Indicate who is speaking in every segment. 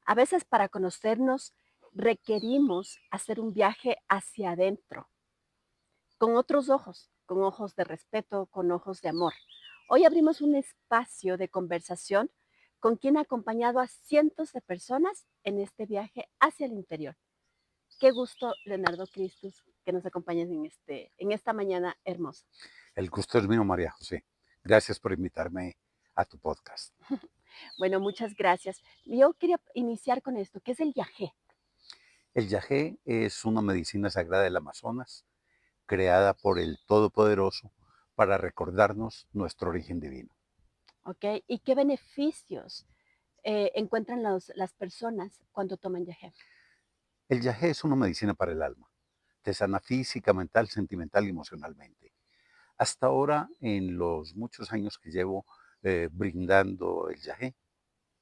Speaker 1: A veces para conocernos requerimos hacer un viaje hacia adentro, con otros ojos, con ojos de respeto, con ojos de amor. Hoy abrimos un espacio de conversación con quien ha acompañado a cientos de personas en este viaje hacia el interior. Qué gusto, Leonardo Cristus, que nos acompañes en esta mañana hermosa.
Speaker 2: El gusto es mío, María José. Gracias por invitarme a tu podcast.
Speaker 1: Bueno, muchas gracias. Yo quería iniciar con esto, ¿qué es el yagé?
Speaker 2: El yagé es una medicina sagrada del Amazonas, creada por el Todopoderoso para recordarnos nuestro origen divino.
Speaker 1: ¿Ok? ¿Y qué beneficios encuentran las personas cuando toman yagé?
Speaker 2: El yagé es una medicina para el alma. Te sana física, mental, sentimental y emocionalmente. Hasta ahora, en los muchos años que llevo brindando el yagé,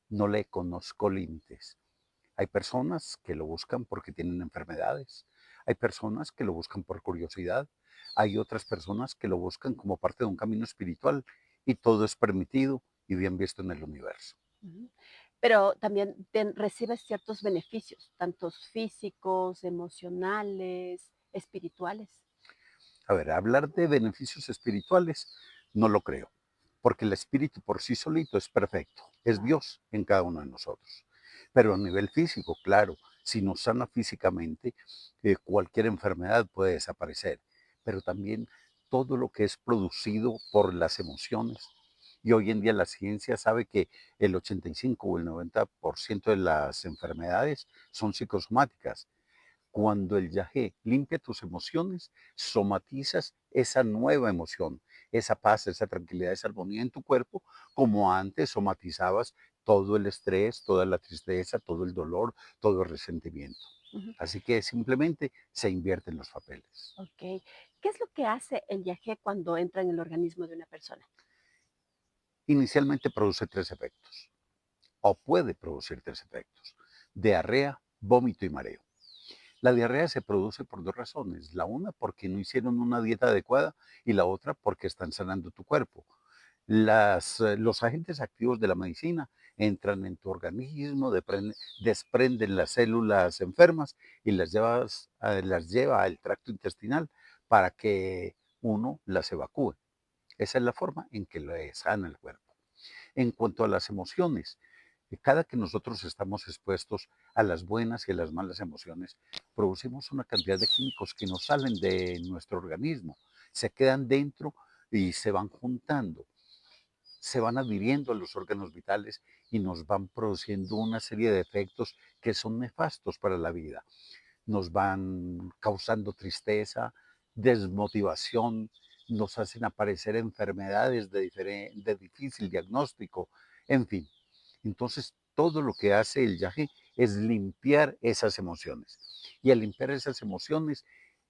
Speaker 2: no le conozco límites. Hay personas que lo buscan porque tienen enfermedades, hay personas que lo buscan por curiosidad, hay otras personas que lo buscan como parte de un camino espiritual y todo es permitido y bien visto en el universo.
Speaker 1: Ujú. Pero también recibes ciertos beneficios, tantos físicos, emocionales, espirituales.
Speaker 2: A ver, hablar de beneficios espirituales no lo creo, porque el espíritu por sí solito es perfecto, es
Speaker 1: Claro.
Speaker 2: Dios en cada uno de nosotros. Pero a nivel físico, claro, si nos sana físicamente, cualquier enfermedad puede desaparecer, pero también todo lo que es producido por las emociones. Y hoy en día la ciencia sabe que el 85 o el 90% de las enfermedades son psicosomáticas. Cuando el yagé limpia tus emociones, somatizas esa nueva emoción, esa paz, esa tranquilidad, esa armonía en tu cuerpo, como antes somatizabas todo el estrés, toda la tristeza, todo el dolor, todo el resentimiento.
Speaker 1: Ujú.
Speaker 2: Así que simplemente se invierten los papeles.
Speaker 1: Ok. ¿Qué es lo que hace el yagé cuando entra en el organismo de una persona?
Speaker 2: Inicialmente produce tres efectos, o puede producir tres efectos: diarrea, vómito y mareo. La diarrea se produce por dos razones. La una, porque no hicieron una dieta adecuada, y la otra, porque están sanando tu cuerpo. Los agentes activos de la medicina entran en tu organismo, desprenden las células enfermas y las lleva al tracto intestinal para que uno las evacúe. Esa es la forma en que le sana el cuerpo. En cuanto a las emociones, cada que nosotros estamos expuestos a las buenas y a las malas emociones, producimos una cantidad de químicos que no salen de nuestro organismo, se quedan dentro y se van juntando, se van adhiriendo a los órganos vitales y nos van produciendo una serie de efectos que son nefastos para la vida. Nos van causando tristeza, desmotivación, nos hacen aparecer enfermedades de difícil diagnóstico, en fin. Entonces, todo lo que hace el yagé es limpiar esas emociones. Y al limpiar esas emociones,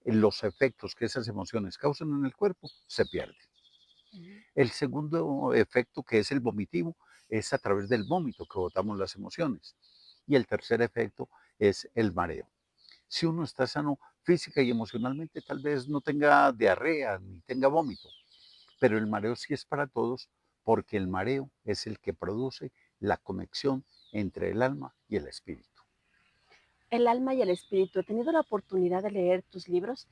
Speaker 2: los efectos que esas emociones causan en el cuerpo se pierden.
Speaker 1: Ujú.
Speaker 2: El segundo efecto, que es el vomitivo, es a través del vómito que botamos las emociones. Y el tercer efecto es el mareo. Si uno está sano física y emocionalmente, tal vez no tenga diarrea ni tenga vómito, pero el mareo sí es para todos, porque el mareo es el que produce la conexión entre el alma y el espíritu.
Speaker 1: El alma y el espíritu. He tenido la oportunidad de leer tus libros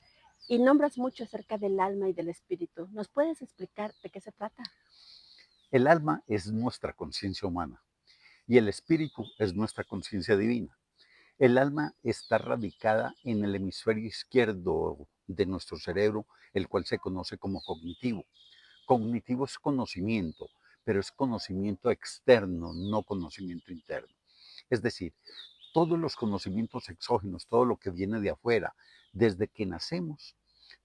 Speaker 1: y nombras mucho acerca del alma y del espíritu. ¿Nos puedes explicar de qué se trata?
Speaker 2: El alma es nuestra conciencia humana y el espíritu es nuestra conciencia divina. El alma está radicada en el hemisferio izquierdo de nuestro cerebro, el cual se conoce como cognitivo. Cognitivo es conocimiento, pero es conocimiento externo, no conocimiento interno. Es decir, todos los conocimientos exógenos, todo lo que viene de afuera, desde que nacemos,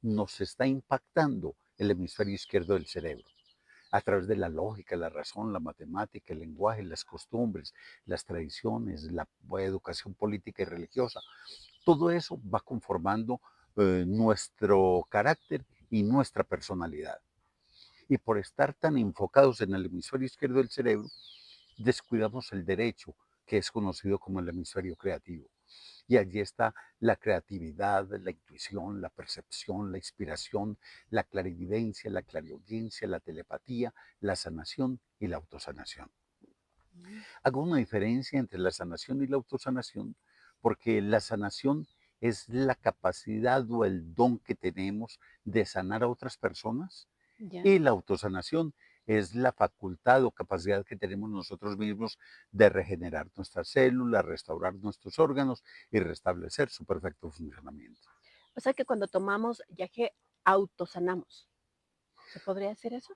Speaker 2: nos está impactando el hemisferio izquierdo del cerebro a través de la lógica, la razón, la matemática, el lenguaje, las costumbres, las tradiciones, la educación política y religiosa. Todo eso va conformando nuestro carácter y nuestra personalidad. Y por estar tan enfocados en el hemisferio izquierdo del cerebro, descuidamos el derecho, que es conocido como el hemisferio creativo. Y allí está la creatividad, la intuición, la percepción, la inspiración, la clarividencia, la clariaudiencia, la telepatía, la sanación y la autosanación.
Speaker 1: Ujú.
Speaker 2: Hago una diferencia entre la sanación y la autosanación, porque la sanación es la capacidad o el don que tenemos de sanar a otras personas
Speaker 1: Ya.
Speaker 2: y la autosanación es la facultad o capacidad que tenemos nosotros mismos de regenerar nuestras células, restaurar nuestros órganos y restablecer su perfecto funcionamiento.
Speaker 1: O sea que cuando tomamos yagé, autosanamos. ¿Se podría hacer eso?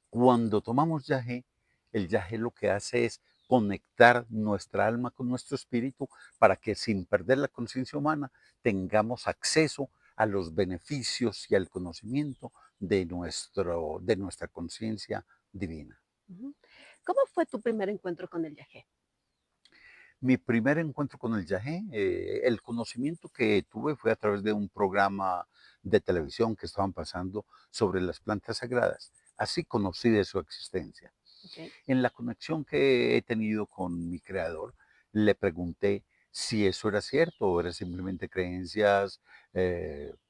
Speaker 2: Cuando tomamos yagé, el yagé lo que hace es conectar nuestra alma con nuestro espíritu para que sin perder la conciencia humana tengamos acceso a los beneficios y al conocimiento de nuestra conciencia divina.
Speaker 1: Ujú. ¿Cómo fue tu primer encuentro con el yagé?
Speaker 2: Mi primer encuentro con el yagé, el conocimiento que tuve fue a través de un programa de televisión que estaban pasando sobre las plantas sagradas. Así conocí de su existencia.
Speaker 1: Okey.
Speaker 2: En la conexión que he tenido con mi creador, le pregunté si eso era cierto o eran simplemente creencias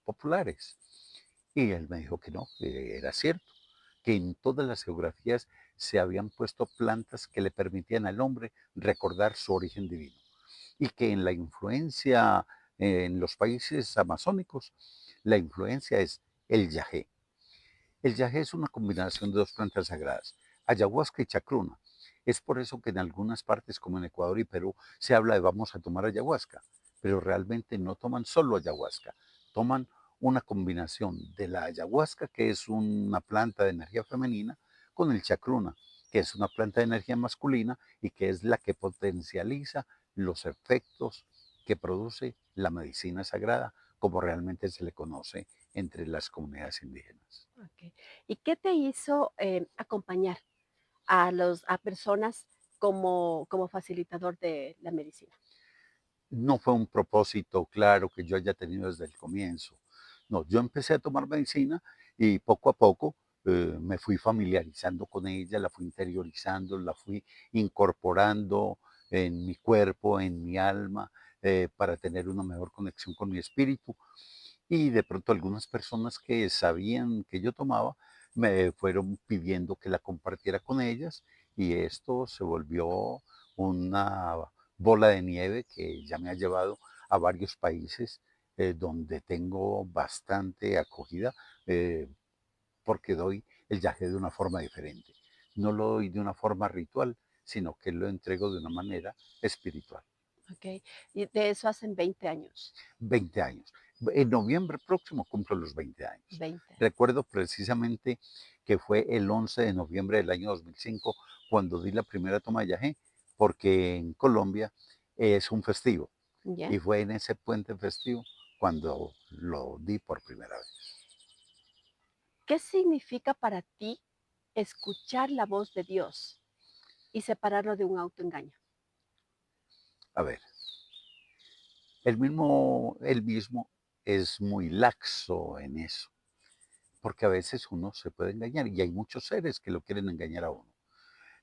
Speaker 2: populares. Y él me dijo que no, que era cierto, que en todas las geografías se habían puesto plantas que le permitían al hombre recordar su origen divino. Y que en la influencia en los países amazónicos, la influencia es el yagé. El yagé es una combinación de dos plantas sagradas, ayahuasca y chacruna. Es por eso que en algunas partes, como en Ecuador y Perú, se habla de vamos a tomar ayahuasca, pero realmente no toman solo ayahuasca, toman una combinación de la ayahuasca, que es una planta de energía femenina, con el chacruna, que es una planta de energía masculina y que es la que potencializa los efectos que produce la medicina sagrada, como realmente se le conoce entre las comunidades indígenas.
Speaker 1: Okey. ¿Y qué te hizo, acompañar a personas como facilitador de la medicina?
Speaker 2: No fue un propósito claro que yo haya tenido desde el comienzo. No, yo empecé a tomar medicina y poco a poco me fui familiarizando con ella, la fui interiorizando, la fui incorporando en mi cuerpo, en mi alma, para tener una mejor conexión con mi espíritu. Y de pronto algunas personas que sabían que yo tomaba me fueron pidiendo que la compartiera con ellas y esto se volvió una bola de nieve que ya me ha llevado a varios países donde tengo bastante acogida eh, porque doy el yaje de una forma diferente. No lo doy de una forma ritual, sino que lo entrego de una manera espiritual.
Speaker 1: Okey. Y de eso hacen 20 años,
Speaker 2: 20 años. En noviembre próximo cumplo los 20 años.
Speaker 1: 20 años.
Speaker 2: Recuerdo precisamente que fue el 11 de noviembre del año 2005 cuando di la primera toma de yagé, porque en Colombia es un festivo
Speaker 1: ¿Ya?
Speaker 2: y fue en ese puente festivo cuando lo di por primera vez.
Speaker 1: ¿Qué significa para ti escuchar la voz de Dios y separarlo de un autoengaño?
Speaker 2: A ver, él mismo es muy laxo en eso, porque a veces uno se puede engañar y hay muchos seres que lo quieren engañar a uno.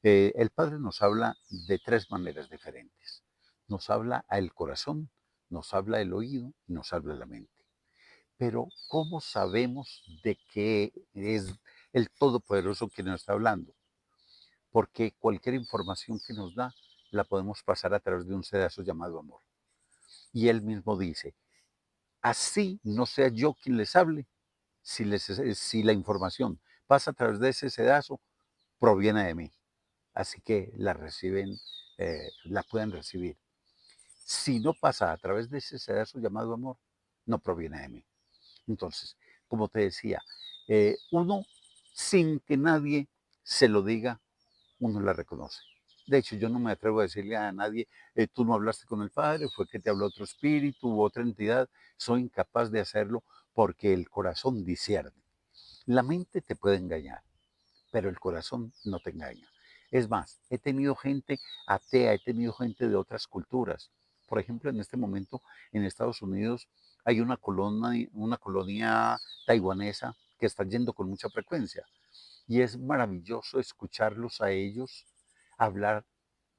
Speaker 2: El Padre nos habla de tres maneras diferentes. Nos habla al corazón, nos habla el oído y nos habla la mente. Pero ¿cómo sabemos de que es el Todopoderoso quien nos está hablando? Porque cualquier información que nos da la podemos pasar a través de un sedazo llamado amor. Y Él mismo dice, así no sea yo quien les hable, si la información pasa a través de ese sedazo, proviene de mí. Así que la reciben, la pueden recibir. Si no pasa a través de ese sedazo llamado amor, no proviene de mí. Entonces, como te decía, uno, sin que nadie se lo diga, uno la reconoce. De hecho, yo no me atrevo a decirle a nadie, tú no hablaste con el Padre, fue que te habló otro espíritu u otra entidad. Soy incapaz de hacerlo porque el corazón discierne. La mente te puede engañar, pero el corazón no te engaña. Es más, he tenido gente atea, he tenido gente de otras culturas. Por ejemplo, en este momento en Estados Unidos hay una colonia taiwanesa que está yendo con mucha frecuencia y es maravilloso escucharlos a ellos hablar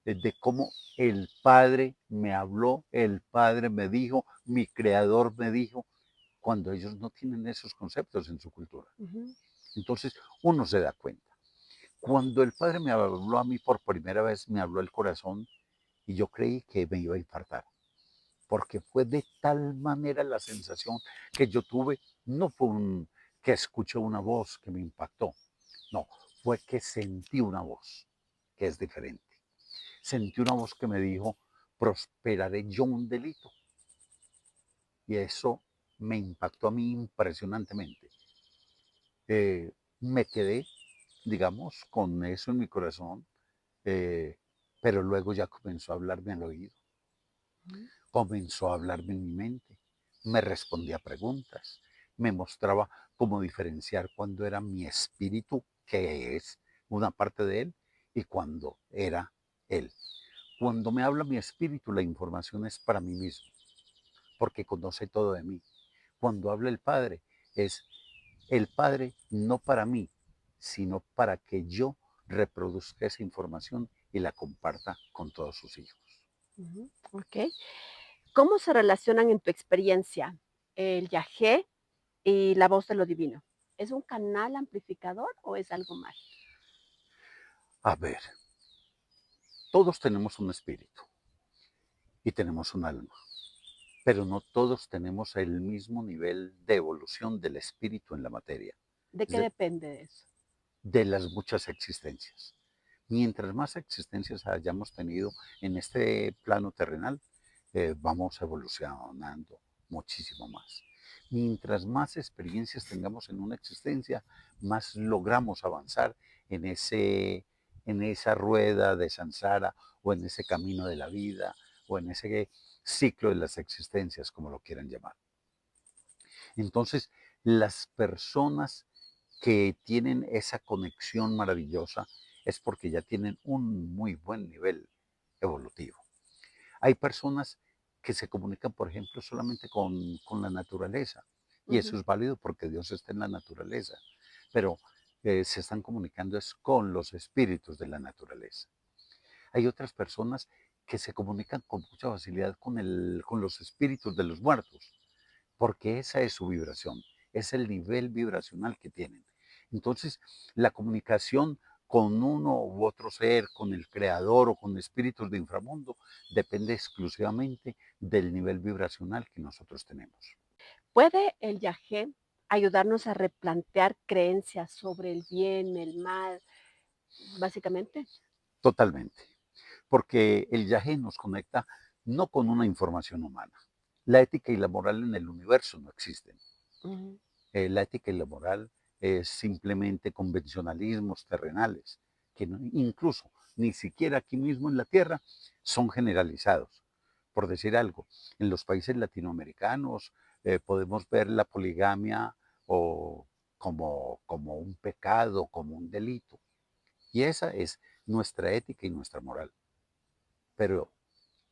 Speaker 2: de cómo el Padre me habló, el Padre me dijo, mi Creador me dijo, cuando ellos no tienen esos conceptos en su cultura.
Speaker 1: Ujú.
Speaker 2: Entonces uno se da cuenta. Cuando el Padre me habló a mí por primera vez, me habló el corazón y yo creí que me iba a infartar, porque fue de tal manera la sensación que yo tuve, no fue que escuché una voz que me impactó, no, fue que sentí una voz que es diferente. Sentí una voz que me dijo, prosperaré yo un delito. Y eso me impactó a mí impresionantemente. Eh, Me quedé, digamos, con eso en mi corazón, eh, pero luego ya comenzó a hablarme al oído,
Speaker 1: Ujú.
Speaker 2: comenzó a hablarme en mi mente, me respondía preguntas, me mostraba cómo diferenciar cuando era mi espíritu, que es una parte de él, y cuando era él. Cuando me habla mi espíritu, la información es para mí mismo, porque conoce todo de mí. Cuando habla el Padre, es el Padre no para mí, sino para que yo reproduzca esa información y la comparta con todos sus hijos.
Speaker 1: Ujú, okey. ¿Cómo se relacionan en tu experiencia el yagé y la voz de lo divino? ¿Es un canal amplificador o es algo más?
Speaker 2: A ver, todos tenemos un espíritu y tenemos un alma, pero no todos tenemos el mismo nivel de evolución del espíritu en la materia,
Speaker 1: ¿De
Speaker 2: es
Speaker 1: qué depende de eso?
Speaker 2: de las muchas existencias. Mientras más existencias hayamos tenido en este plano terrenal, vamos evolucionando muchísimo más. Mientras más experiencias tengamos en una existencia, más logramos avanzar en, en esa rueda de samsara o en ese camino de la vida o en ese ciclo de las existencias, como lo quieran llamar. Entonces, las personas que tienen esa conexión maravillosa es porque ya tienen un muy buen nivel evolutivo. Hay personas que se comunican, por ejemplo, solamente con la naturaleza, y eso
Speaker 1: Ujú,
Speaker 2: es válido porque Dios está en la naturaleza, pero se están comunicando es con los espíritus de la naturaleza. Hay otras personas que se comunican con mucha facilidad con los espíritus de los muertos, porque esa es su vibración, es el nivel vibracional que tienen. Entonces, la comunicación con uno u otro ser, con el creador o con espíritus de inframundo, depende exclusivamente del nivel vibracional que nosotros tenemos.
Speaker 1: ¿puede el yagé ayudarnos a replantear creencias sobre el bien, el mal, básicamente?
Speaker 2: Totalmente. Porque el viaje nos conecta no con una información humana. La ética y la moral en el universo no existen.
Speaker 1: Ujú,
Speaker 2: La ética y la moral es simplemente convencionalismos terrenales, que incluso ni siquiera aquí mismo en la Tierra son generalizados. Por decir algo, en los países latinoamericanos podemos ver la poligamia o como un pecado, como un delito. Y esa es nuestra ética y nuestra moral. Pero,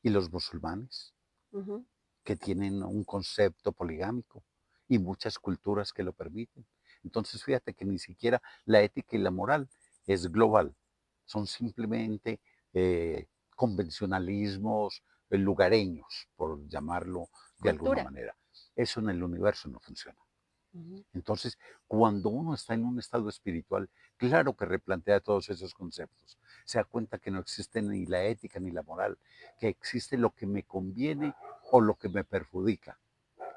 Speaker 2: ¿y los musulmanes?
Speaker 1: ujú.
Speaker 2: Que tienen un concepto poligámico y muchas culturas que lo permiten. Entonces, fíjate que ni siquiera la ética y la moral es global, son simplemente eh, convencionalismos lugareños, por llamarlo de alguna
Speaker 1: Cultura.
Speaker 2: manera. Eso en el universo no funciona.
Speaker 1: Ujú.
Speaker 2: Entonces, cuando uno está en un estado espiritual, claro que replantea todos esos conceptos. Se da cuenta que no existe ni la ética ni la moral, que existe lo que me conviene o lo que me perjudica.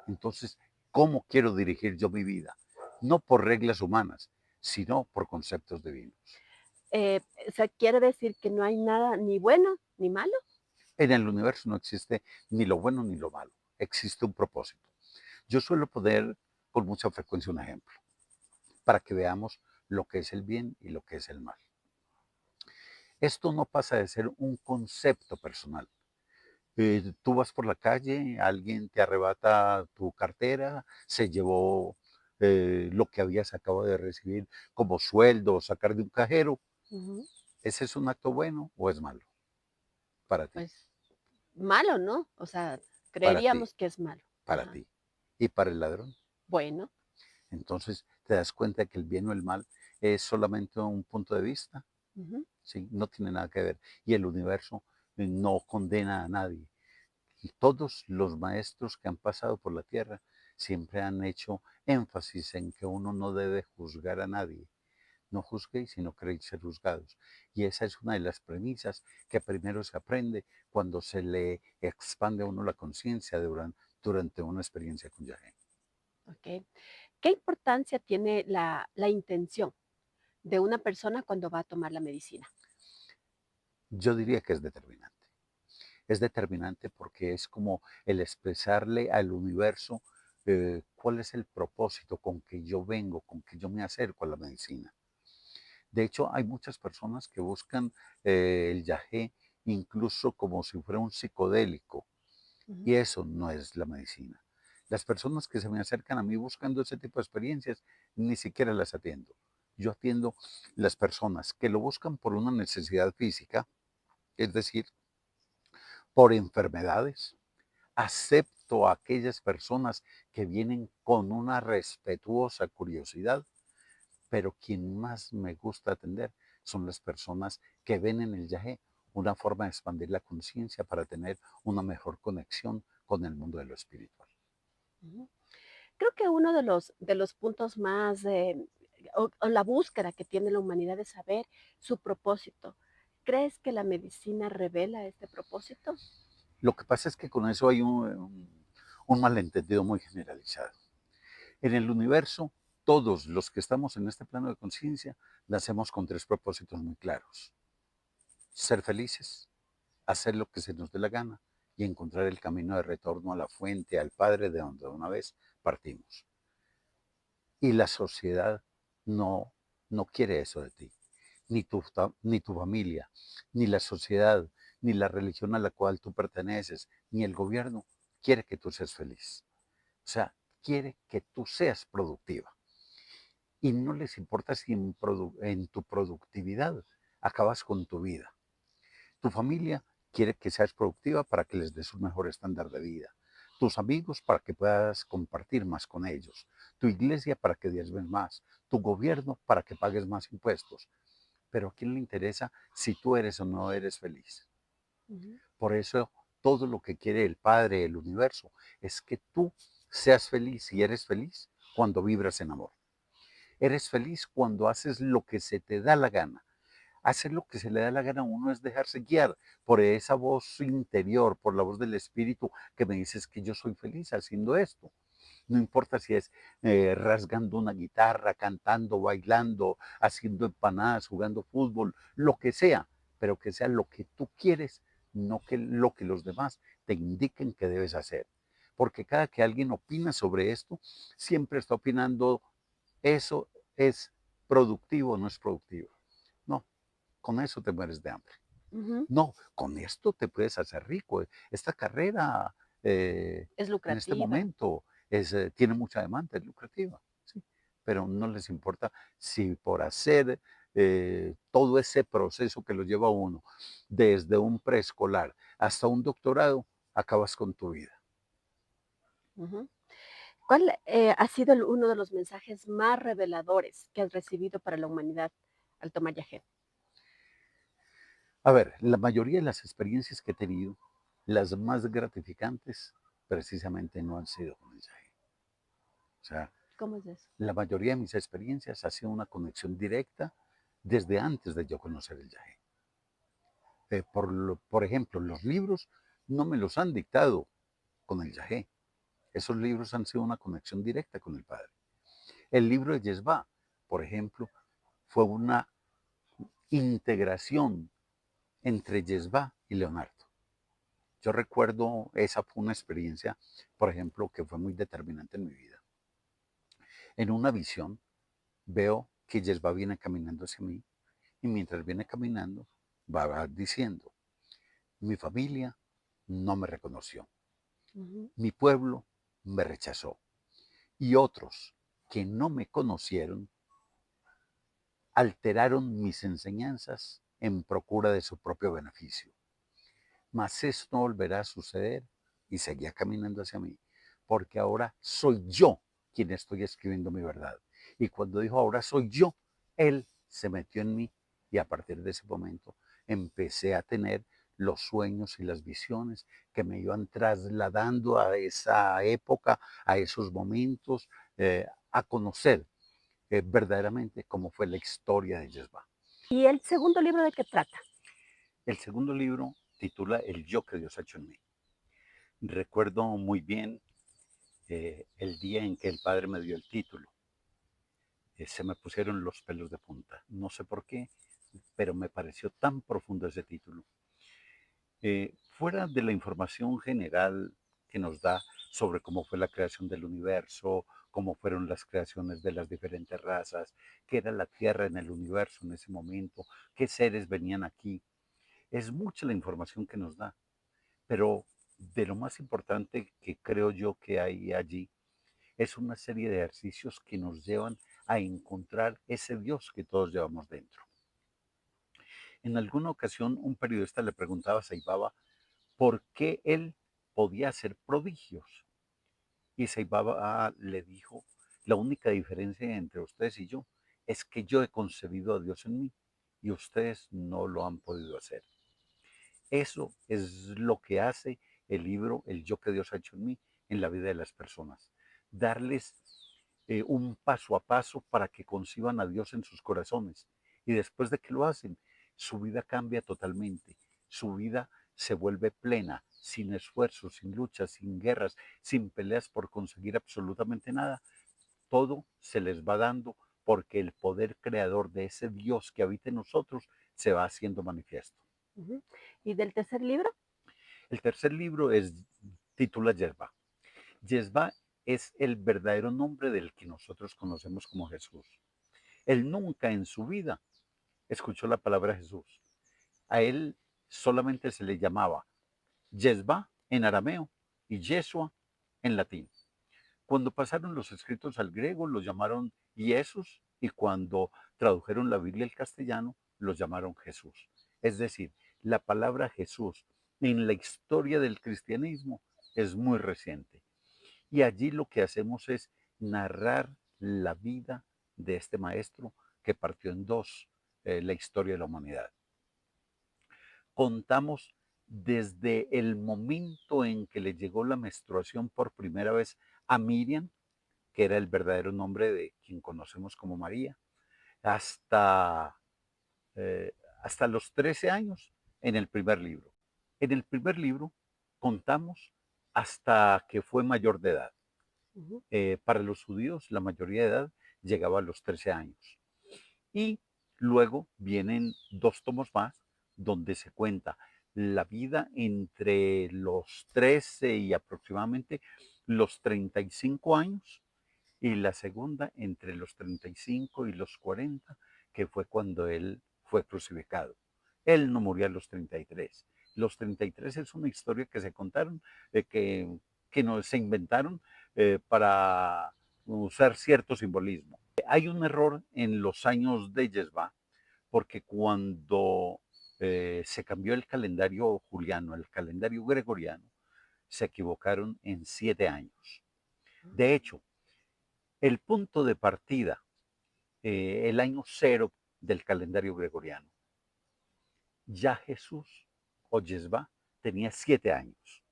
Speaker 2: Entonces, ¿cómo quiero dirigir yo mi vida? No por reglas humanas, sino por conceptos divinos.
Speaker 1: Eh, o sea, ¿quiere decir que no hay nada ni bueno ni malo?
Speaker 2: En el universo no existe ni lo bueno ni lo malo, existe un propósito. Yo suelo poner con mucha frecuencia un ejemplo para que veamos lo que es el bien y lo que es el mal. Esto no pasa de ser un concepto personal. Tú vas por la calle, alguien te arrebata tu cartera, se llevó lo que habías acabado de recibir como sueldo o sacar de un cajero.
Speaker 1: Ujú.
Speaker 2: ¿Ese es un acto bueno o es malo para ti?
Speaker 1: Pues malo, ¿no? O sea,
Speaker 2: Para ti,
Speaker 1: creeríamos que es malo.
Speaker 2: para
Speaker 1: Ajá.
Speaker 2: ti. ¿Y para el ladrón?
Speaker 1: Bueno,
Speaker 2: Entonces te das cuenta que el bien o el mal es solamente un punto de vista,
Speaker 1: ujú,
Speaker 2: ¿sí? No tiene nada que ver. Y el universo no condena a nadie. Y todos los maestros que han pasado por la tierra siempre han hecho énfasis en que uno no debe juzgar a nadie, No juzguéis, sino queréis ser juzgados. Y esa es una de las premisas que primero se aprende cuando se le expande a uno la conciencia durante una experiencia con Yahé.
Speaker 1: ¿Ok? ¿Qué importancia tiene la intención de una persona cuando va a tomar la medicina?
Speaker 2: Yo diría que es determinante. Es determinante porque es como el expresarle al universo cuál es el propósito con que yo vengo, con que yo me acerco a la medicina. De hecho, hay muchas personas que buscan el yagé incluso como si fuera un psicodélico,
Speaker 1: Ujú.
Speaker 2: y eso no es la medicina. Las personas que se me acercan a mí buscando ese tipo de experiencias, ni siquiera las atiendo. Yo atiendo las personas que lo buscan por una necesidad física, es decir, por enfermedades. Acepto a aquellas personas que vienen con una respetuosa curiosidad, pero quien más me gusta atender son las personas que ven en el yagé una forma de expandir la conciencia para tener una mejor conexión con el mundo de lo espiritual.
Speaker 1: Ujú. Creo que uno de los puntos más, o la búsqueda que tiene la humanidad de saber su propósito. ¿Crees que la medicina revela este propósito?
Speaker 2: Lo que pasa es que con eso hay un malentendido muy generalizado. En el universo, todos los que estamos en este plano de conciencia nacemos con tres propósitos muy claros. Ser felices, hacer lo que se nos dé la gana y encontrar el camino de retorno a la fuente, al Padre de donde una vez partimos. Y la sociedad no, no quiere eso de ti, ni tu familia, ni la sociedad, ni la religión a la cual tú perteneces, ni el gobierno quiere que tú seas feliz. O sea, quiere que tú seas productiva. Y no les importa si en tu productividad acabas con tu vida. Tu familia quiere que seas productiva para que les des un mejor estándar de vida. Tus amigos para que puedas compartir más con ellos. Tu iglesia para que diezmes más. Tu gobierno para que pagues más impuestos. Pero ¿a quién le interesa si tú eres o no eres feliz?
Speaker 1: Ujú.
Speaker 2: Por eso todo lo que quiere el Padre, el universo, es que tú seas feliz y eres feliz cuando vibras en amor. Eres feliz cuando haces lo que se te da la gana. Hacer lo que se le da la gana a uno es dejarse guiar por esa voz interior, por la voz del espíritu que me dices que yo soy feliz haciendo esto. No importa si es rasgando una guitarra, cantando, bailando, haciendo empanadas, jugando fútbol, lo que sea, pero que sea lo que tú quieres, no que lo que los demás te indiquen que debes hacer. Porque cada que alguien opina sobre esto, siempre está opinando eso es productivo o no es productivo. No, con eso te mueres de hambre.
Speaker 1: Ujú.
Speaker 2: No, con esto te puedes hacer rico. Esta carrera
Speaker 1: Es
Speaker 2: en este
Speaker 1: lucrativa.
Speaker 2: momento tiene mucha demanda, es lucrativa, ¿sí? Pero no les importa si por hacer todo ese proceso que lo lleva uno, desde un preescolar hasta un doctorado, acabas con tu vida.
Speaker 1: Ujú. ¿Cuál ha sido uno de los mensajes más reveladores que has recibido para la humanidad al tomar yagé?
Speaker 2: A ver, la mayoría de las experiencias que he tenido, las más gratificantes, precisamente no han sido con el Yagé. O sea,
Speaker 1: ¿Cómo es eso?
Speaker 2: la mayoría de mis experiencias ha sido una conexión directa desde antes de yo conocer el Yagé. Por ejemplo, los libros no me los han dictado con el Yagé. Esos libros han sido una conexión directa con el Padre. El libro de Yesvá, por ejemplo, fue una integración entre Yesvá y Leonardo. Yo recuerdo, esa fue una experiencia, por ejemplo, que fue muy determinante en mi vida. En una visión veo que Yesvá viene caminando hacia mí y mientras viene caminando va diciendo, mi familia no me reconoció,
Speaker 1: Ujú.
Speaker 2: mi pueblo me rechazó y otros que no me conocieron alteraron mis enseñanzas en procura de su propio beneficio. Mas eso no volverá a suceder y seguía caminando hacia mí, porque ahora soy yo quien estoy escribiendo mi verdad. Y cuando dijo ahora soy yo, él se metió en mí y a partir de ese momento empecé a tener los sueños y las visiones que me iban trasladando a esa época, a esos momentos, a conocer verdaderamente cómo fue la historia de Yesba.
Speaker 1: ¿Y el segundo libro de qué trata?
Speaker 2: El segundo libro titula El yo que Dios ha hecho en mí. Recuerdo muy bien el día en que el Padre me dio el título. Se me pusieron los pelos de punta. No sé por qué, pero me pareció tan profundo ese título. Fuera de la información general que nos da sobre cómo fue la creación del universo, cómo fueron las creaciones de las diferentes razas, qué era la Tierra en el universo en ese momento, qué seres venían aquí. Es mucha la información que nos da, pero de lo más importante que creo yo que hay allí es una serie de ejercicios que nos llevan a encontrar ese Dios que todos llevamos dentro. En alguna ocasión un periodista le preguntaba a Saibaba por qué él podía hacer prodigios. Y Saibaba le dijo, la única diferencia entre ustedes y yo es que yo he concebido a Dios en mí y ustedes no lo han podido hacer. Eso es lo que hace el libro El yo que Dios ha hecho en mí en la vida de las personas. Darles un paso a paso para que conciban a Dios en sus corazones. Y después de que lo hacen, su vida cambia totalmente. Su vida se vuelve plena, sin esfuerzos, sin luchas, sin guerras, sin peleas por conseguir absolutamente nada. Todo se les va dando porque el poder creador de ese Dios que habita en nosotros se va haciendo manifiesto.
Speaker 1: Ujú. ¿Y del tercer libro?
Speaker 2: El tercer libro titula Yesba. Yesba es el verdadero nombre del que nosotros conocemos como Jesús. Él nunca en su vida escuchó la palabra Jesús. A él solamente se le llamaba Yesba en arameo y Yeshua en latín. Cuando pasaron los escritos al griego, los llamaron Jesús, y cuando tradujeron la Biblia al castellano, los llamaron Jesús. Es decir, la palabra Jesús en la historia del cristianismo es muy reciente. Y allí lo que hacemos es narrar la vida de este maestro que partió en dos la historia de la humanidad. Contamos desde el momento en que le llegó la menstruación por primera vez a Miriam, que era el verdadero nombre de quien conocemos como María, hasta, eh, hasta los 13 años en el primer libro. En el primer libro contamos hasta que fue mayor de edad.
Speaker 1: Ujú.
Speaker 2: Para los judíos la mayoría de edad llegaba a los 13 años. Y luego vienen dos tomos más donde se cuenta la vida entre los 13 y aproximadamente los 35 años, y la segunda entre los 35 y los 40, que fue cuando él fue crucificado. Él no murió a los 33. Los 33 es una historia que se contaron, que no, se inventaron para usar cierto simbolismo. Hay un error en los años de Yesba, porque cuando se cambió el calendario juliano al calendario gregoriano, se equivocaron en 7 años. De hecho, el punto de partida, el año cero del calendario gregoriano, ya Jesús o Yesba tenía 7 años.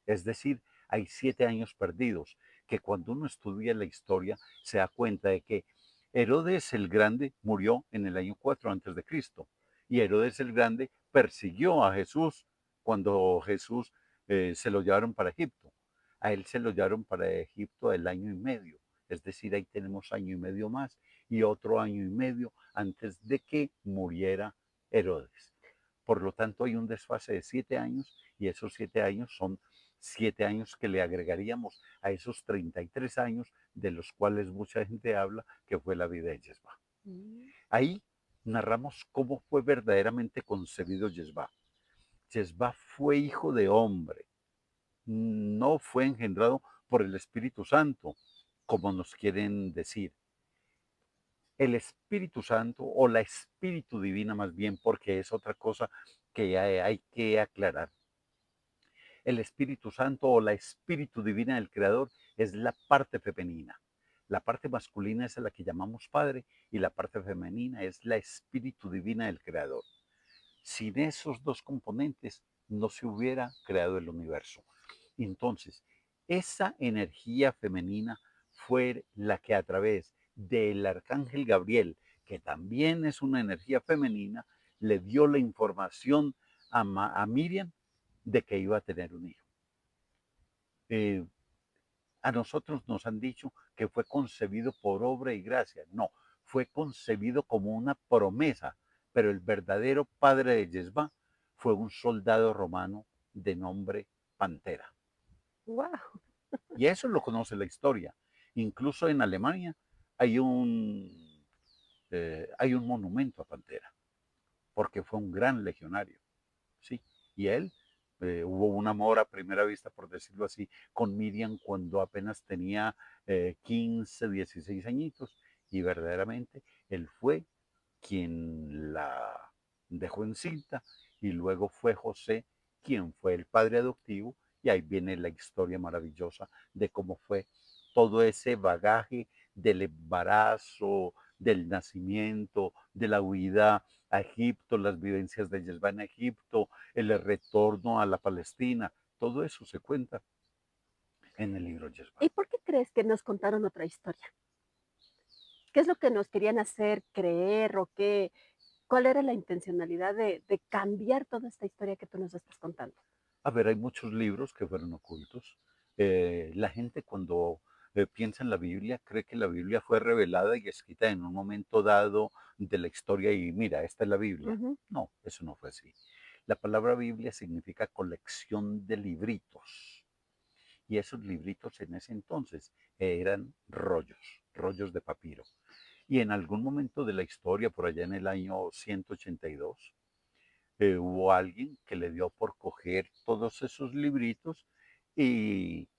Speaker 2: Es decir, hay 7 años perdidos, que cuando uno estudia la historia se da cuenta de que Herodes el Grande murió en el año 4 antes de Cristo, y Herodes el Grande persiguió a Jesús cuando Jesús se lo llevaron para Egipto. A él se lo llevaron para Egipto el año y medio, es decir, ahí tenemos año y medio más y otro año y medio antes de que muriera Herodes. Por lo tanto, hay un desfase de 7 años, y esos 7 años son 7 años que le agregaríamos a esos 33 años de los cuales mucha gente habla que fue la vida de Yesba.
Speaker 1: Mm.
Speaker 2: Ahí narramos cómo fue verdaderamente concebido Yesba. Yesba fue hijo de hombre, no fue engendrado por el Espíritu Santo, como nos quieren decir. El Espíritu Santo, o la Espíritu Divina más bien, porque es otra cosa que hay que aclarar. El Espíritu Santo o la Espíritu Divina del Creador es la parte femenina. La parte masculina es la que llamamos Padre, y la parte femenina es la Espíritu Divina del Creador. Sin esos dos componentes no se hubiera creado el universo. Entonces, esa energía femenina fue la que a través del arcángel Gabriel, que también es una energía femenina, le dio la información a Miriam de que iba a tener un hijo. Eh, a nosotros nos han dicho que fue concebido por obra y gracia. No, fue concebido como una promesa, pero el verdadero padre de Yesba fue un soldado romano de nombre Pantera.
Speaker 1: Wow.
Speaker 2: Y eso lo conoce la historia. Incluso en Alemania hay hay un monumento a Pantera, porque fue un gran legionario. ¿Sí? Y él, hubo un amor a primera vista, por decirlo así, con Miriam cuando apenas tenía 15, 16 añitos, y verdaderamente él fue quien la dejó encinta, y luego fue José quien fue el padre adoptivo, y ahí viene la historia maravillosa de cómo fue todo ese bagaje del embarazo, del nacimiento, de la huida a Egipto, las vivencias de Yesba en Egipto, el retorno a la Palestina, todo eso se cuenta en el libro Yesba.
Speaker 1: ¿Y por qué crees que nos contaron otra historia? ¿Qué es lo que nos querían hacer creer o qué, cuál era la intencionalidad de cambiar toda esta historia que tú nos estás contando?
Speaker 2: A ver, hay muchos libros que fueron ocultos. La gente cuando piensa en la Biblia cree que la Biblia fue revelada y escrita en un momento dado de la historia y mira, esta es la Biblia.
Speaker 1: Ujú.
Speaker 2: No, eso no fue así. La palabra Biblia significa colección de libritos. Y esos libritos en ese entonces eran rollos, rollos de papiro. Y en algún momento de la historia, por allá en el año 182, hubo alguien que le dio por coger todos esos libritos y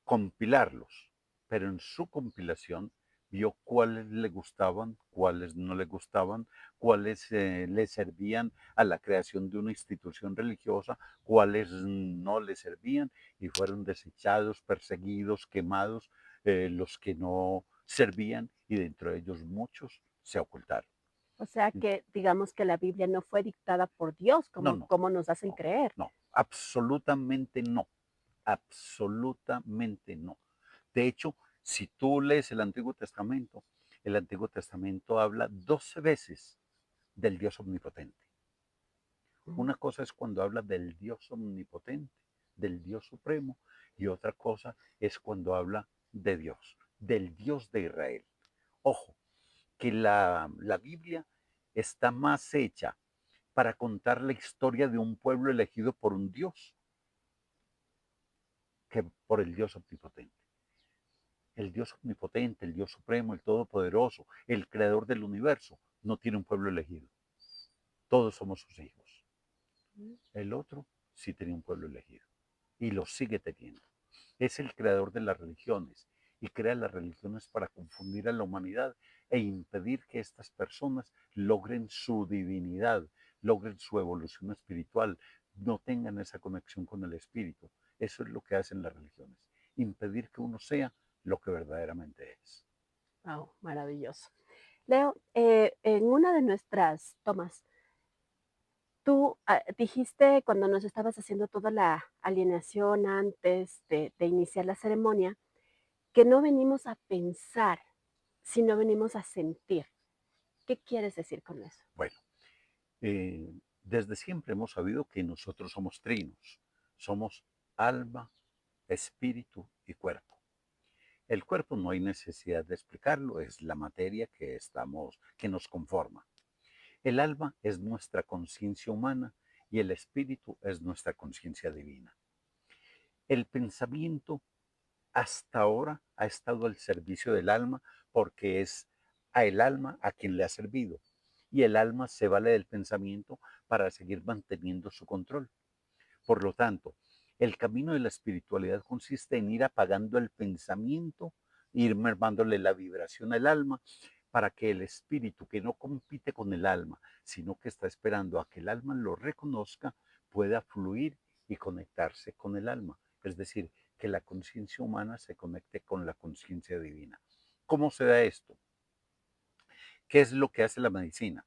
Speaker 2: compilarlos, pero en su compilación vio cuáles le gustaban, cuáles no le gustaban, cuáles le servían a la creación de una institución religiosa, cuáles no le servían, y fueron desechados, perseguidos, quemados, los que no servían, y dentro de ellos muchos se ocultaron.
Speaker 1: O sea que digamos que la Biblia no fue dictada por Dios
Speaker 2: No,
Speaker 1: como,
Speaker 2: no,
Speaker 1: como nos hacen
Speaker 2: no,
Speaker 1: creer.
Speaker 2: no, absolutamente no, absolutamente no. De hecho, si tú lees el Antiguo Testamento habla 12 veces del Dios omnipotente.
Speaker 1: Mm.
Speaker 2: Una cosa es cuando habla del Dios omnipotente, del Dios supremo, y otra cosa es cuando habla de Dios, del Dios de Israel. Ojo, que la Biblia está más hecha para contar la historia de un pueblo elegido por un Dios que por el Dios omnipotente. El Dios omnipotente, el Dios supremo, el todopoderoso, el creador del universo, no tiene un pueblo elegido. Todos somos sus hijos. El otro sí tenía un pueblo elegido y lo sigue teniendo. Es el creador de las religiones y crea las religiones para confundir a la humanidad e impedir que estas personas logren su divinidad, logren su evolución espiritual, no tengan esa conexión con el espíritu. Eso es lo que hacen las religiones, impedir que uno sea lo que verdaderamente es.
Speaker 1: Wow, maravilloso. Leo, en una de nuestras tomas, tú dijiste cuando nos estabas haciendo toda la alineación antes de iniciar la ceremonia, que no venimos a pensar, sino venimos a sentir. ¿Qué quieres decir con eso?
Speaker 2: Bueno, desde siempre hemos sabido que nosotros somos trinos, somos alma, espíritu y cuerpo. El cuerpo no hay necesidad de explicarlo, es la materia que nos conforma. El alma es nuestra conciencia humana y el espíritu es nuestra conciencia divina. El pensamiento hasta ahora ha estado al servicio del alma porque es a el alma a quien le ha servido, y el alma se vale del pensamiento para seguir manteniendo su control. Por lo tanto, el camino de la espiritualidad consiste en ir apagando el pensamiento, ir mermándole la vibración al alma para que el espíritu, que no compite con el alma, sino que está esperando a que el alma lo reconozca, pueda fluir y conectarse con el alma. Es decir, que la conciencia humana se conecte con la conciencia divina. ¿Cómo se da esto? ¿Qué es lo que hace la medicina?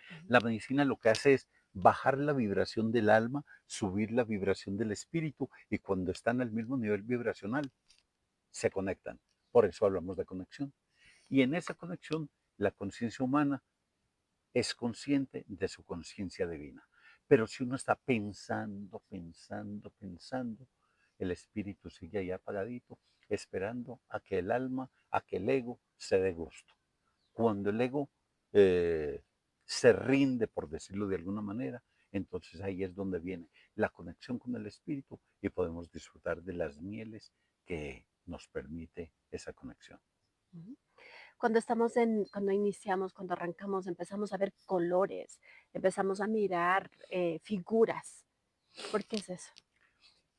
Speaker 1: Ujú.
Speaker 2: La medicina lo que hace es bajar la vibración del alma, subir la vibración del espíritu, y cuando están al mismo nivel vibracional, se conectan. Por eso hablamos de conexión. Y en esa conexión, la conciencia humana es consciente de su conciencia divina. Pero si uno está pensando, pensando, pensando, el espíritu sigue ahí apagadito, esperando a que el alma, a que el ego se dé gusto. Cuando el ego eh, se rinde, por decirlo de alguna manera, entonces ahí es donde viene la conexión con el espíritu y podemos disfrutar de las mieles que nos permite esa conexión.
Speaker 1: Ujú. Cuando iniciamos, cuando arrancamos, empezamos a ver colores, empezamos a mirar figuras. ¿Por qué es eso?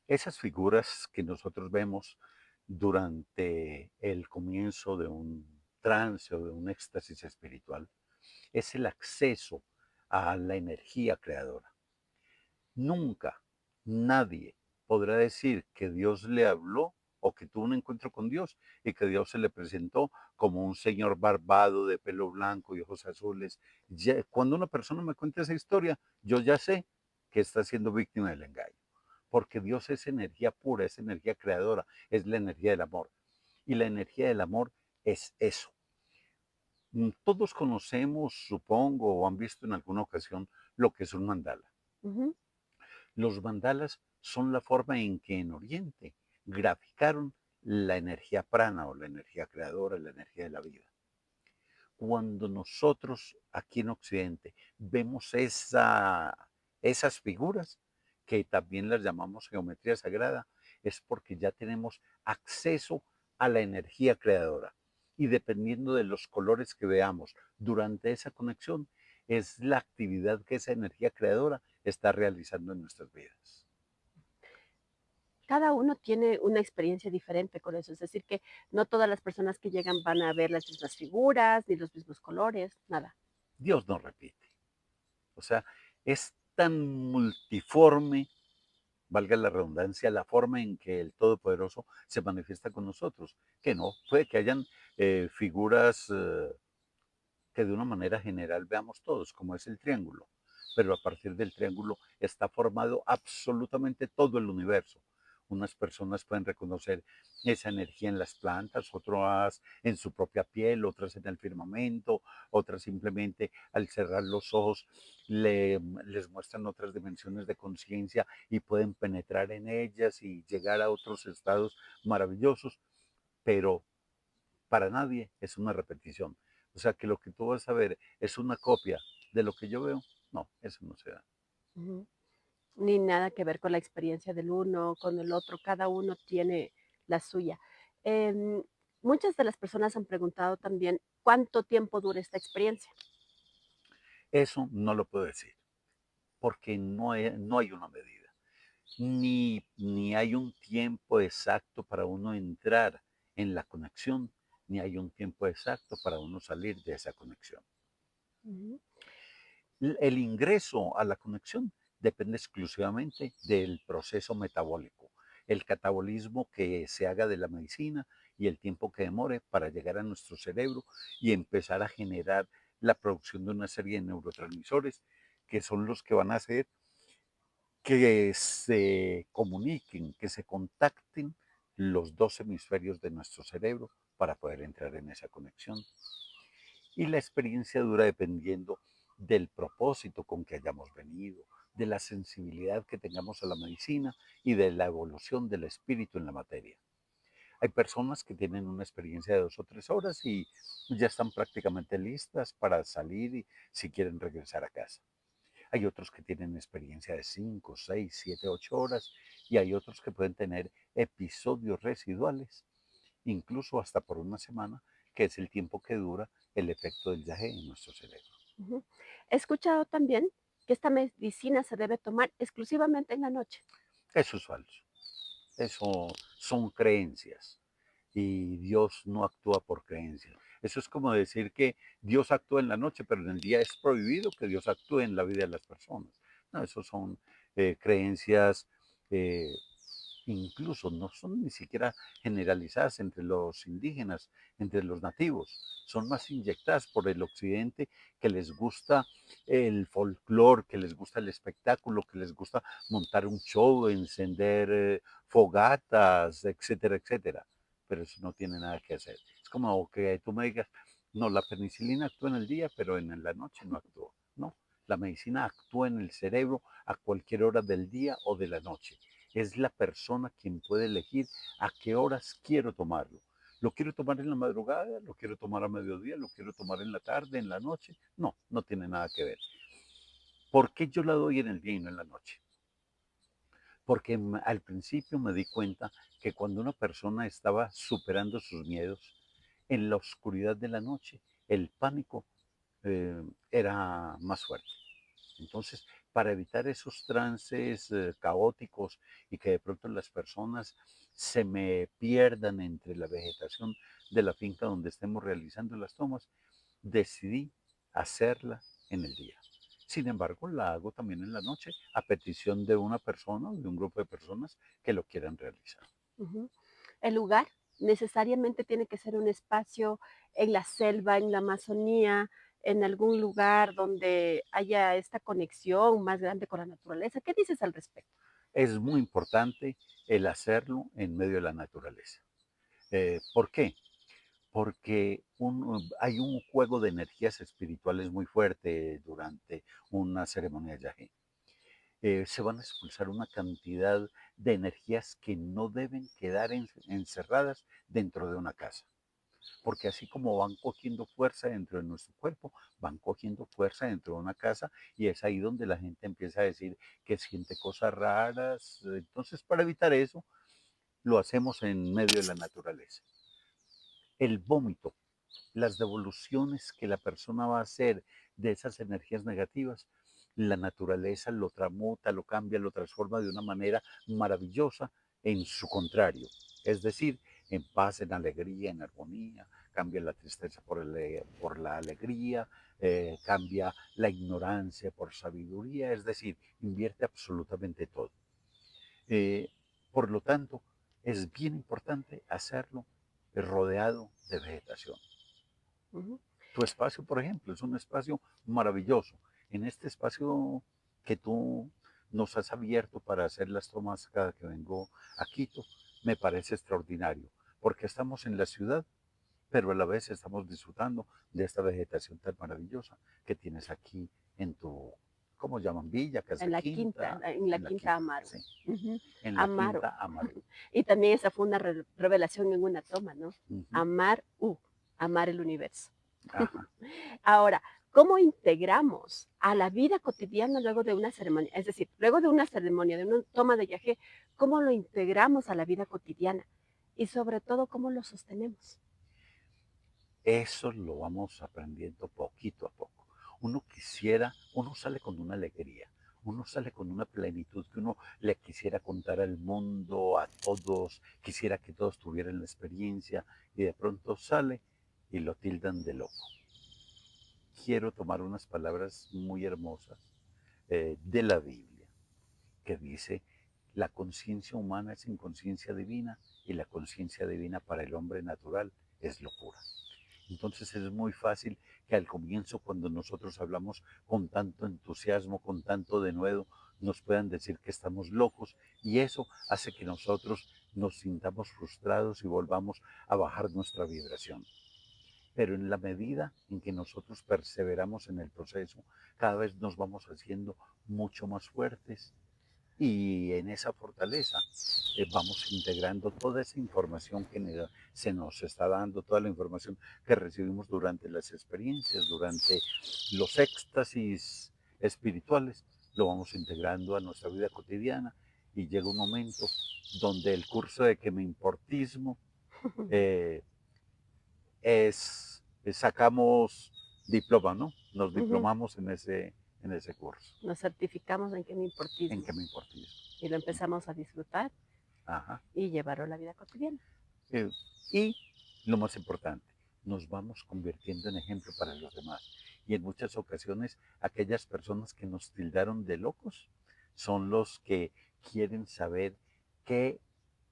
Speaker 2: Esas figuras que nosotros vemos durante el comienzo de un trance o de un éxtasis espiritual es el acceso a la energía creadora. Nunca nadie podrá decir que Dios le habló o que tuvo un encuentro con Dios y que Dios se le presentó como un señor barbado de pelo blanco y ojos azules. Cuando una persona me cuenta esa historia, yo ya sé que está siendo víctima del engaño, porque Dios es energía pura, es energía creadora, es la energía del amor. Y la energía del amor es eso. Todos conocemos, supongo, o han visto en alguna ocasión lo que es un mandala.
Speaker 1: Ujú.
Speaker 2: Los mandalas son la forma en que en Oriente graficaron la energía prana o la energía creadora, la energía de la vida. Cuando nosotros aquí en Occidente vemos esas figuras, que también las llamamos geometría sagrada, es porque ya tenemos acceso a la energía creadora. Y dependiendo de los colores que veamos durante esa conexión, es la actividad que esa energía creadora está realizando en nuestras vidas.
Speaker 1: Cada uno tiene una experiencia diferente con eso, es decir, que no todas las personas que llegan van a ver las mismas figuras, ni los mismos colores, nada.
Speaker 2: Dios no repite. O sea, es tan multiforme, valga la redundancia, la forma en que el Todopoderoso se manifiesta con nosotros, que no, puede que hayan figuras que de una manera general veamos todos, como es el triángulo, pero a partir del triángulo está formado absolutamente todo el universo. Unas personas pueden reconocer esa energía en las plantas, otras en su propia piel, otras en el firmamento, otras simplemente al cerrar los ojos les muestran otras dimensiones de conciencia y pueden penetrar en ellas y llegar a otros estados maravillosos, pero para nadie es una repetición. O sea, que lo que tú vas a ver es una copia de lo que yo veo. No, eso no se da.
Speaker 1: Ujú. Ni nada que ver con la experiencia del uno, con el otro, cada uno tiene la suya. Em, Muchas de las personas han preguntado también cuánto tiempo dura esta experiencia.
Speaker 2: Eso no lo puedo decir, porque no hay una medida, ni hay un tiempo exacto para uno entrar en la conexión, ni hay un tiempo exacto para uno salir de esa conexión.
Speaker 1: Ujú.
Speaker 2: El ingreso a la conexión depende exclusivamente del proceso metabólico, el catabolismo que se haga de la medicina y el tiempo que demore para llegar a nuestro cerebro y empezar a generar la producción de una serie de neurotransmisores que son los que van a hacer que se comuniquen, que se contacten los dos hemisferios de nuestro cerebro para poder entrar en esa conexión. Y la experiencia dura dependiendo del propósito con que hayamos venido, de la sensibilidad que tengamos a la medicina y de la evolución del espíritu en la materia. Hay personas que tienen una experiencia de 2 o 3 horas y ya están prácticamente listas para salir y si quieren regresar a casa. Hay otros que tienen experiencia de 5, 6, 7, 8 horas y hay otros que pueden tener episodios residuales, incluso hasta por una semana, que es el tiempo que dura el efecto del viaje en nuestro cerebro.
Speaker 1: Ujú. He escuchado también que esta medicina se debe tomar exclusivamente en la noche.
Speaker 2: Eso es falso. Eso son creencias y Dios no actúa por creencias. Eso es como decir que Dios actúa en la noche, pero en el día es prohibido que Dios actúe en la vida de las personas. No, eso son creencias eh, incluso no son ni siquiera generalizadas entre los indígenas, entre los nativos, son más inyectadas por el occidente que les gusta el folclore, que les gusta el espectáculo, que les gusta montar un show, encender fogatas, etcétera, etcétera. Pero eso no tiene nada que hacer. como que tú me digas, no, la penicilina actúa en el día, pero en la noche no actúa. No, la medicina actúa en el cerebro a cualquier hora del día o de la noche. Es la persona quien puede elegir a qué horas quiero tomarlo. ¿Lo quiero tomar en la madrugada? ¿Lo quiero tomar a mediodía? ¿Lo quiero tomar en la tarde, en la noche? No, no tiene nada que ver. ¿Por qué yo la doy en el día y no en la noche? Porque al principio me di cuenta que cuando una persona estaba superando sus miedos, en la oscuridad de la noche, el pánico era más fuerte. Entonces, para evitar esos trances caóticos y que de pronto las personas se me pierdan entre la vegetación de la finca donde estemos realizando las tomas, decidí hacerla en el día. Sin embargo, la hago también en la noche a petición de una persona o de un grupo de personas que lo quieran realizar.
Speaker 1: Ujú. El lugar necesariamente tiene que ser un espacio en la selva, en la Amazonía, en algún lugar donde haya esta conexión más grande con la naturaleza. ¿Qué dices al respecto?
Speaker 2: Es muy importante el hacerlo en medio de la naturaleza. ¿Por qué? Porque hay un juego de energías espirituales muy fuerte durante una ceremonia de yagé. Se van a expulsar una cantidad de energías que no deben quedar encerradas dentro de una casa. Porque así como van cogiendo fuerza dentro de nuestro cuerpo, van cogiendo fuerza dentro de una casa y es ahí donde la gente empieza a decir que siente cosas raras. Entonces, para evitar eso, lo hacemos en medio de la naturaleza. El vómito, las devoluciones que la persona va a hacer de esas energías negativas, la naturaleza lo transmuta, lo cambia, lo transforma de una manera maravillosa en su contrario. Es decir, en paz, en alegría, en armonía, cambia la tristeza por la alegría, cambia la ignorancia por sabiduría, es decir, invierte absolutamente todo. Eh, por lo tanto, es bien importante hacerlo rodeado de vegetación.
Speaker 1: Ujú.
Speaker 2: Tu espacio, por ejemplo, es un espacio maravilloso. En este espacio que tú nos has abierto para hacer las tomas cada que vengo a Quito, me parece extraordinario, porque estamos en la ciudad, pero a la vez estamos disfrutando de esta vegetación tan maravillosa que tienes aquí en tu, ¿cómo llaman? Villa, casa quinta,
Speaker 1: En la
Speaker 2: en la
Speaker 1: quinta
Speaker 2: quinta,
Speaker 1: Amaro.
Speaker 2: sí,
Speaker 1: Ujú.
Speaker 2: en la
Speaker 1: Amaro.
Speaker 2: quinta Amaru.
Speaker 1: Y también esa fue una revelación en una toma, ¿no?
Speaker 2: Ujú.
Speaker 1: Amar, amar el universo.
Speaker 2: Ajá.
Speaker 1: Ahora, ¿cómo integramos a la vida cotidiana luego de una ceremonia? Es decir, luego de una ceremonia, de una toma de yagé, ¿cómo lo integramos a la vida cotidiana? Y sobre todo, ¿cómo lo sostenemos?
Speaker 2: Eso lo vamos aprendiendo poquito a poco. Uno sale con una alegría, uno sale con una plenitud que uno le quisiera contar al mundo, a todos, quisiera que todos tuvieran la experiencia y de pronto sale y lo tildan de loco. Quiero tomar unas palabras muy hermosas de la Biblia que dice, la conciencia humana es inconsciencia divina y la conciencia divina para el hombre natural es locura. Entonces es muy fácil que al comienzo, cuando nosotros hablamos con tanto entusiasmo, con tanto denuedo, nos puedan decir que estamos locos y eso hace que nosotros nos sintamos frustrados y volvamos a bajar nuestra vibración. Pero en la medida en que nosotros perseveramos en el proceso, cada vez nos vamos haciendo mucho más fuertes y en esa fortaleza vamos integrando toda esa información que se nos está dando, toda la información que recibimos durante las experiencias, durante los éxtasis espirituales, lo vamos integrando a nuestra vida cotidiana y llega un momento donde el curso de que me importismo eh, sacamos diploma, ¿no? Nos
Speaker 1: Ujú.
Speaker 2: diplomamos en ese curso,
Speaker 1: Nos certificamos en que me
Speaker 2: en
Speaker 1: importismo
Speaker 2: que me importismo.
Speaker 1: y lo empezamos a disfrutar
Speaker 2: Ajá.
Speaker 1: y llevarlo a la vida cotidiana.
Speaker 2: Eh, y lo más importante, nos vamos convirtiendo en ejemplo para los demás. Y en muchas ocasiones, aquellas personas que nos tildaron de locos son los que quieren saber qué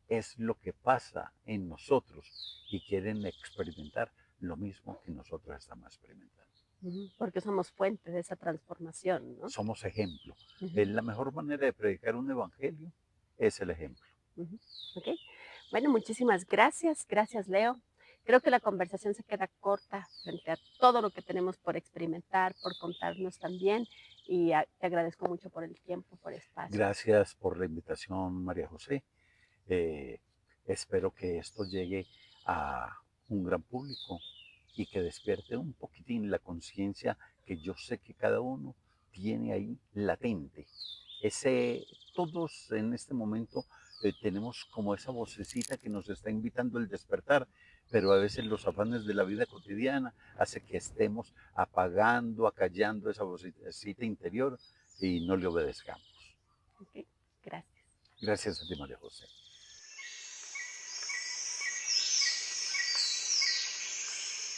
Speaker 2: es lo que pasa en nosotros y quieren experimentar lo mismo que nosotros estamos experimentando.
Speaker 1: Ujú. Porque somos fuente de esa transformación, ¿no?
Speaker 2: Somos ejemplo.
Speaker 1: Ujú,
Speaker 2: La mejor manera de predicar un evangelio es el ejemplo.
Speaker 1: ujú. Ok. Bueno, muchísimas gracias. Gracias, Leo. Creo que la conversación se queda corta frente a todo lo que tenemos por experimentar, por contarnos también, y te agradezco mucho por el tiempo, por el espacio.
Speaker 2: Gracias por la invitación, María José. Eh, Espero que esto llegue a un gran público y que despierte un poquitín la conciencia que yo sé que cada uno tiene ahí latente. Ese, todos en este momento tenemos como esa vocecita que nos está invitando al despertar, pero a veces los afanes de la vida cotidiana hace que estemos apagando, acallando esa vocecita interior y no le obedezcamos.
Speaker 1: Ok, gracias.
Speaker 2: Gracias a ti, María José.